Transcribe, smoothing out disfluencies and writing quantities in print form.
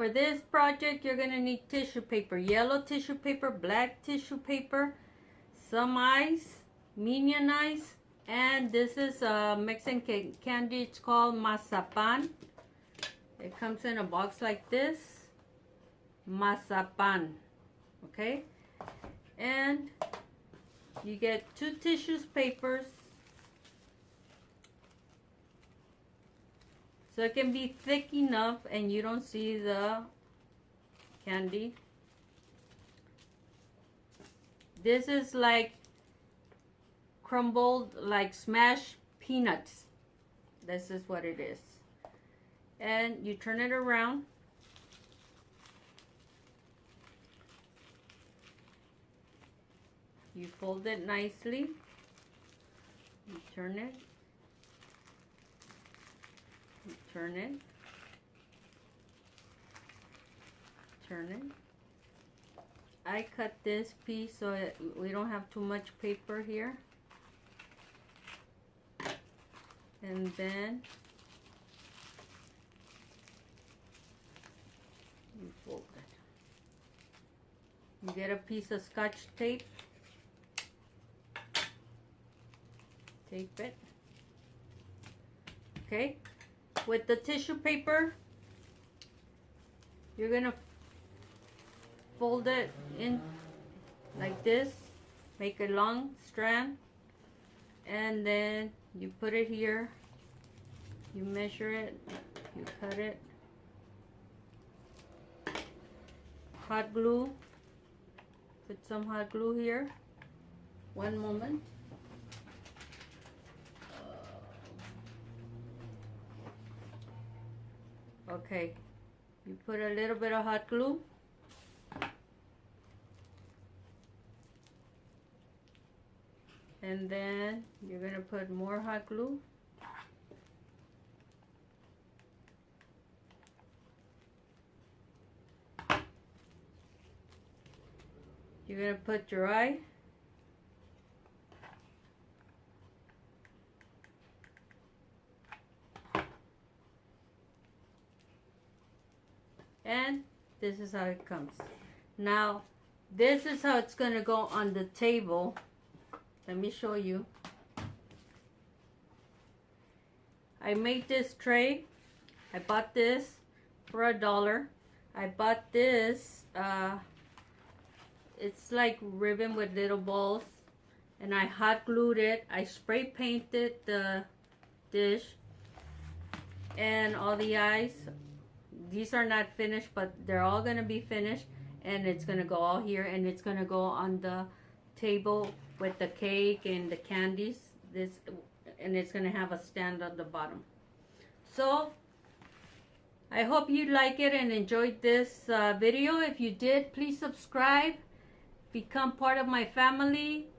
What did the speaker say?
for this project, you're gonna need tissue paper, yellow tissue paper, black tissue paper, some ice, Minion ice, and this is a Mexican candy. It's called mazapan. It comes in a box like this, mazapan. Okay, and you get 2 tissue papers, so it can be thick enough and you don't see the candy. This is like crumbled, like smashed peanuts. This is what it is. And you turn it around. You fold it nicely. You turn it. You turn it. Turn it. I cut this piece so we don't have too much paper here. And then you fold it. You get a piece of Scotch tape. Tape it. Okay. With the tissue paper, you're gonna fold it in like this, make a long strand, and then you put it here, you measure it, you cut it. Hot glue, put some hot glue here. One moment. Okay, you put a little bit of hot glue. And then you're going to put more hot glue. You're going to put your eye. And this is how it comes. Now, this is how it's going to go on the table. Let me show you. I made this tray. I bought this for $1. I bought this, it's like ribbon with little balls, and I hot glued it. I spray painted the dish and all the eyes. These are not finished, but they're all gonna be finished, and it's gonna go all here, and it's gonna go on the table with the cake and the candies. This, and it's gonna have a stand on the bottom. So I hope you like it and enjoyed this video. If you did, please subscribe, become part of my family.